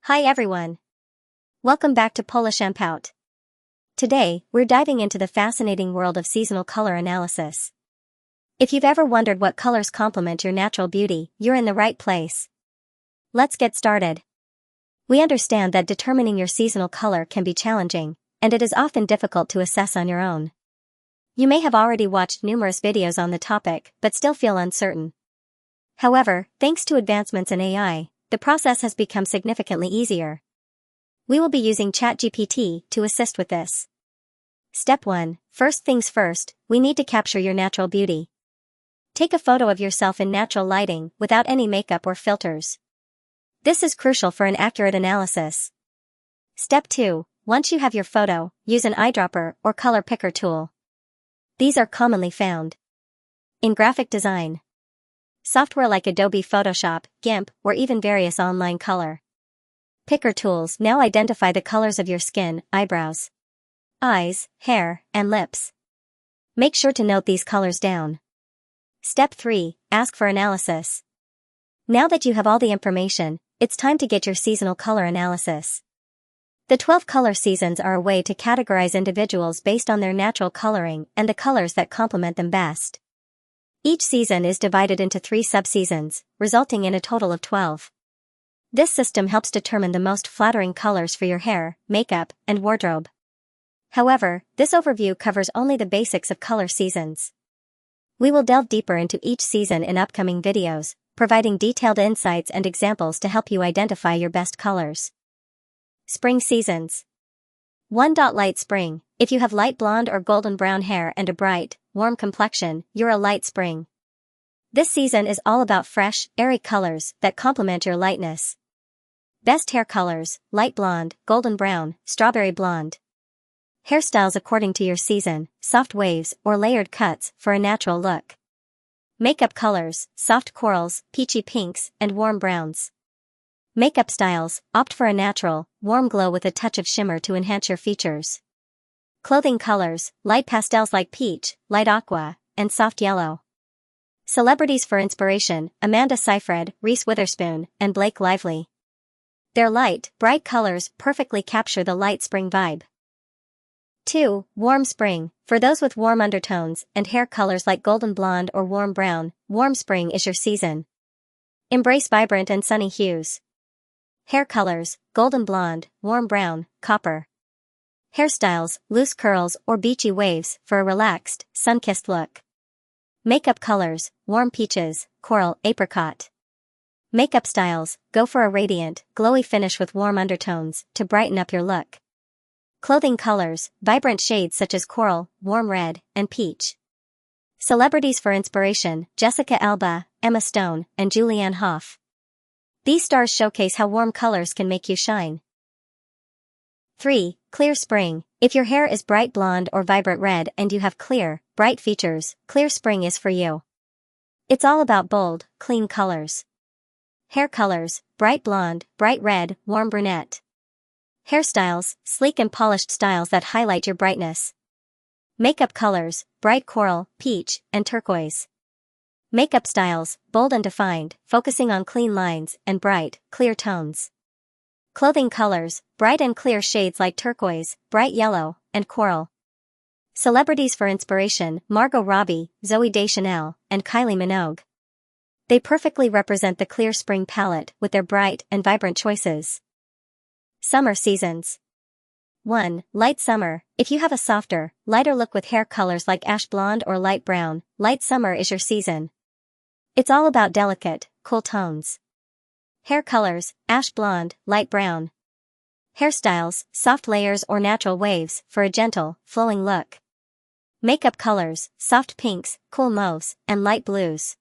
Hi everyone. Welcome back to Polish Ampout. Today, we're diving into the fascinating world of seasonal color analysis. If you've ever wondered what colors complement your natural beauty, you're in the right place. Let's get started. We understand that determining your seasonal color can be challenging, and it is often difficult to assess on your own. You may have already watched numerous videos on the topic, but still feel uncertain. However, thanks to advancements in AI, the process has become significantly easier. We will be using ChatGPT to assist with this. Step 1. First things first, we need to capture your natural beauty. Take a photo of yourself in natural lighting without any makeup or filters. This is crucial for an accurate analysis. Step 2. Once you have your photo, use an eyedropper or color picker tool. These are commonly found in graphic design software like Adobe Photoshop, GIMP, or even various online color picker tools now identify the colors of your skin, eyebrows, eyes, hair, and lips. Make sure to note these colors down. Step 3. Ask for analysis. Now that you have all the information, it's time to get your seasonal color analysis. The 12 color seasons are a way to categorize individuals based on their natural coloring and the colors that complement them best. Each season is divided into 3 subseasons, resulting in a total of 12. This system helps determine the most flattering colors for your hair, makeup, and wardrobe. However, this overview covers only the basics of color seasons. We will delve deeper into each season in upcoming videos, providing detailed insights and examples to help you identify your best colors. Spring seasons. 1. Light spring. If you have light blonde or golden brown hair and a bright, warm complexion, you're a light spring. This season is all about fresh, airy colors that complement your lightness. Best hair colors: light blonde, golden brown, strawberry blonde. Hairstyles according to your season: soft waves or layered cuts for a natural look. Makeup colors: soft corals, peachy pinks, and warm browns. Makeup styles: opt for a natural, warm glow with a touch of shimmer to enhance your features. Clothing colors: light pastels like peach, light aqua, and soft yellow. Celebrities for inspiration: Amanda Seyfried, Reese Witherspoon, and Blake Lively. Their light, bright colors perfectly capture the light spring vibe. 2. Warm spring. For those with warm undertones and hair colors like golden blonde or warm brown, warm spring is your season. Embrace vibrant and sunny hues. Hair colors: golden blonde, warm brown, copper. Hairstyles: loose curls or beachy waves for a relaxed, sun-kissed look. Makeup colors: warm peaches, coral, apricot. Makeup styles: go for a radiant, glowy finish with warm undertones to brighten up your look. Clothing colors: vibrant shades such as coral, warm red, and peach. Celebrities for inspiration: Jessica Alba, Emma Stone, and Julianne Hough. These stars showcase how warm colors can make you shine. 3. Clear spring. If your hair is bright blonde or vibrant red and you have clear, bright features, clear spring is for you. It's all about bold, clean colors. Hair colors: bright blonde, bright red, warm brunette. Hairstyles: sleek and polished styles that highlight your brightness. Makeup colors: bright coral, peach, and turquoise. Makeup styles: bold and defined, focusing on clean lines and bright, clear tones. Clothing colors: bright and clear shades like turquoise, bright yellow, and coral. Celebrities for inspiration: Margot Robbie, Zooey Deschanel, and Kylie Minogue. They perfectly represent the clear spring palette with their bright and vibrant choices. Summer seasons. 1. Light summer. If you have a softer, lighter look with hair colors like ash blonde or light brown, light summer is your season. It's all about delicate, cool tones. Hair colors: ash blonde, light brown. Hairstyles: soft layers or natural waves for a gentle, flowing look. Makeup colors: soft pinks, cool mauves, and light blues.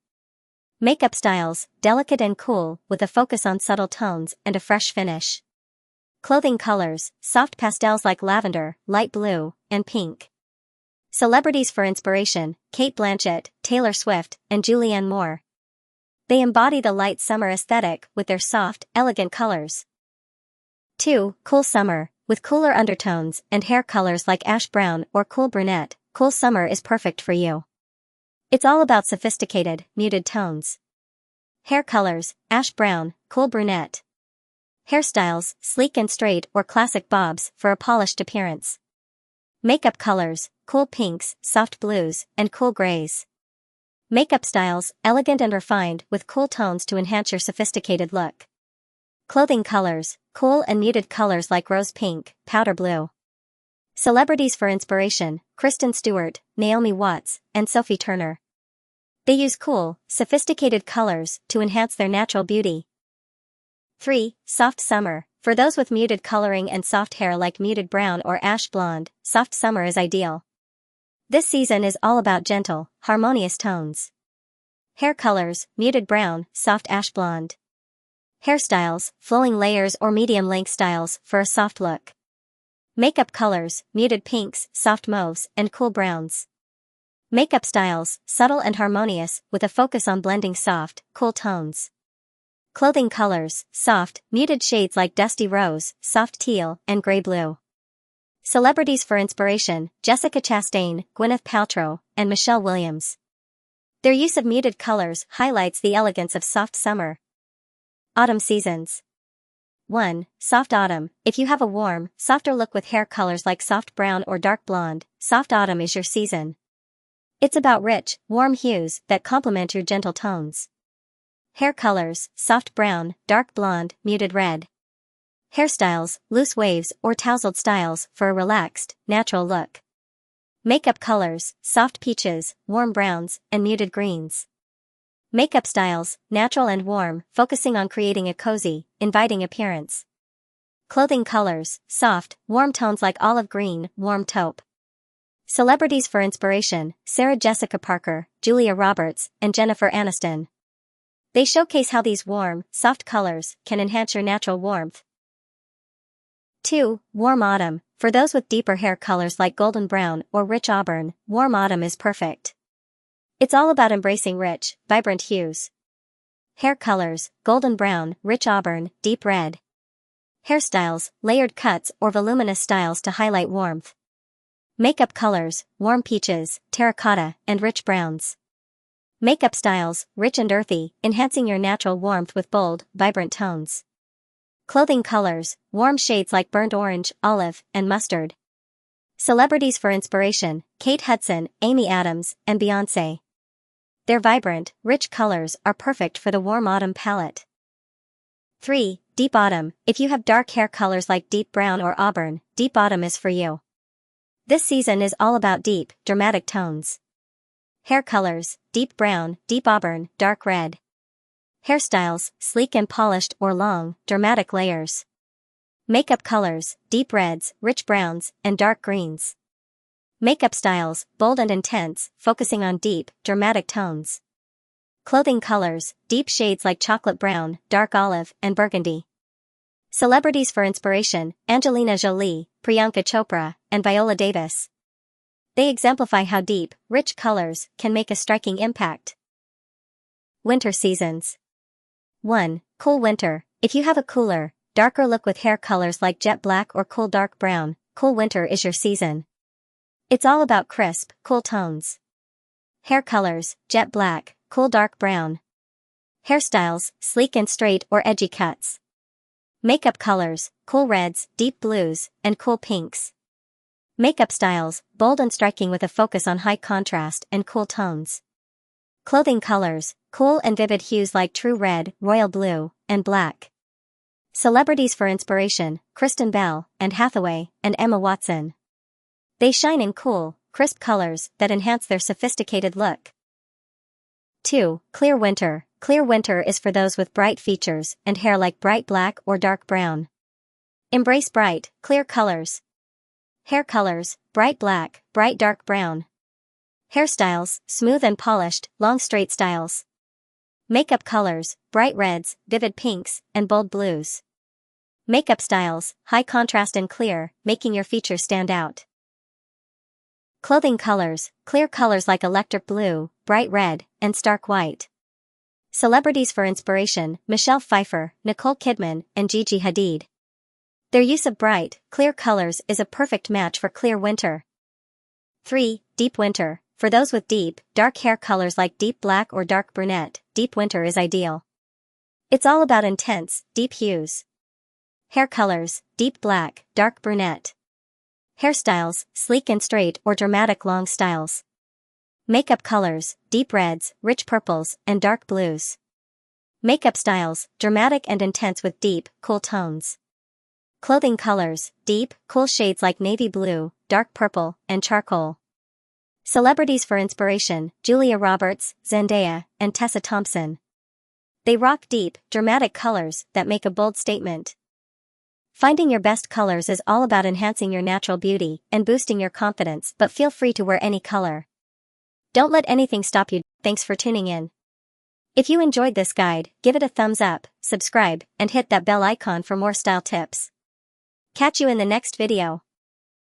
Makeup styles: delicate and cool with a focus on subtle tones and a fresh finish. Clothing colors: soft pastels like lavender, light blue, and pink. Celebrities for inspiration: Cate Blanchett, Taylor Swift, and Julianne Moore. They embody the light summer aesthetic with their soft, elegant colors. 2. Cool summer. With cooler undertones and hair colors like ash brown or cool brunette, cool summer is perfect for you. It's all about sophisticated, muted tones. Hair colors: ash brown, cool brunette. Hairstyles, sleek and straight or classic bobs for a polished appearance. Makeup colors, cool pinks, soft blues, and cool grays. Makeup styles, elegant and refined with cool tones to enhance your sophisticated look. Clothing colors, cool and muted colors like rose pink, powder blue. Celebrities for inspiration, Kristen Stewart, Naomi Watts, and Sophie Turner. They use cool, sophisticated colors to enhance their natural beauty. 3. Soft summer. For those with muted coloring and soft hair like muted brown or ash blonde, soft summer is ideal. This season is all about gentle, harmonious tones. Hair colors, muted brown, soft ash blonde. Hairstyles, flowing layers or medium-length styles for a soft look. Makeup colors, muted pinks, soft mauves, and cool browns. Makeup styles, subtle and harmonious with a focus on blending soft, cool tones. Clothing colors, soft, muted shades like dusty rose, soft teal, and gray blue. Celebrities for inspiration, Jessica Chastain, Gwyneth Paltrow, and Michelle Williams. Their use of muted colors highlights the elegance of soft summer. Autumn seasons. 1. Soft autumn. If you have a warm, softer look with hair colors like soft brown or dark blonde, soft autumn is your season. It's about rich, warm hues that complement your gentle tones. Hair colors, soft brown, dark blonde, muted red. Hairstyles, loose waves or tousled styles for a relaxed, natural look. Makeup colors, soft peaches, warm browns, and muted greens. Makeup styles, natural and warm, focusing on creating a cozy, inviting appearance. Clothing colors, soft, warm tones like olive green, warm taupe. Celebrities for inspiration, Sarah Jessica Parker, Julia Roberts, and Jennifer Aniston. They showcase how these warm, soft colors can enhance your natural warmth. 2. Warm autumn. For those with deeper hair colors like golden brown or rich auburn, warm autumn is perfect. It's all about embracing rich, vibrant hues. Hair colors, golden brown, rich auburn, deep red. Hairstyles, layered cuts or voluminous styles to highlight warmth. Makeup colors, warm peaches, terracotta, and rich browns. Makeup styles, rich and earthy, enhancing your natural warmth with bold, vibrant tones. Clothing colors, warm shades like burnt orange, olive, and mustard. Celebrities for inspiration, Kate Hudson, Amy Adams, and Beyoncé. Their vibrant, rich colors are perfect for the warm autumn palette. 3. Deep autumn. If you have dark hair colors like deep brown or auburn, deep autumn is for you. This season is all about deep, dramatic tones. Hair colors, deep brown, deep auburn, dark red. Hairstyles, sleek and polished or long, dramatic layers. Makeup colors, deep reds, rich browns, and dark greens. Makeup styles, bold and intense, focusing on deep, dramatic tones. Clothing colors, deep shades like chocolate brown, dark olive, and burgundy. Celebrities for inspiration, Angelina Jolie, Priyanka Chopra, and Viola Davis. They exemplify how deep, rich colors can make a striking impact. Winter seasons. 1. Cool winter. If you have a cooler, darker look with hair colors like jet black or cool dark brown, cool winter is your season. It's all about crisp, cool tones. Hair colors, jet black, cool dark brown. Hairstyles, sleek and straight or edgy cuts. Makeup colors, cool reds, deep blues, and cool pinks. Makeup styles, bold and striking with a focus on high contrast and cool tones. Clothing colors, cool and vivid hues like true red, royal blue, and black. Celebrities for inspiration, Kristen Bell, Anne Hathaway, and Emma Watson. They shine in cool, crisp colors that enhance their sophisticated look. 2. Clear winter. Clear winter is for those with bright features and hair like bright black or dark brown. Embrace bright, clear colors. Hair colors, bright black, bright dark brown. Hairstyles, smooth and polished, long straight styles. Makeup colors, bright reds, vivid pinks, and bold blues. Makeup styles, high contrast and clear, making your features stand out. Clothing colors, clear colors like electric blue, bright red, and stark white. Celebrities for inspiration, Michelle Pfeiffer, Nicole Kidman, and Gigi Hadid. Their use of bright, clear colors is a perfect match for clear winter. 3. Deep winter. For those with deep, dark hair colors like deep black or dark brunette, deep winter is ideal. It's all about intense, deep hues. Hair colors, deep black, dark brunette. Hairstyles, sleek and straight or dramatic long styles. Makeup colors, deep reds, rich purples, and dark blues. Makeup styles, dramatic and intense with deep, cool tones. Clothing colors, deep, cool shades like navy blue, dark purple, and charcoal. Celebrities for inspiration, Julia Roberts, Zendaya, and Tessa Thompson. They rock deep, dramatic colors that make a bold statement. Finding your best colors is all about enhancing your natural beauty and boosting your confidence, but feel free to wear any color. Don't let anything stop you. Thanks for tuning in. If you enjoyed this guide, give it a thumbs up, subscribe, and hit that bell icon for more style tips. Catch you in the next video.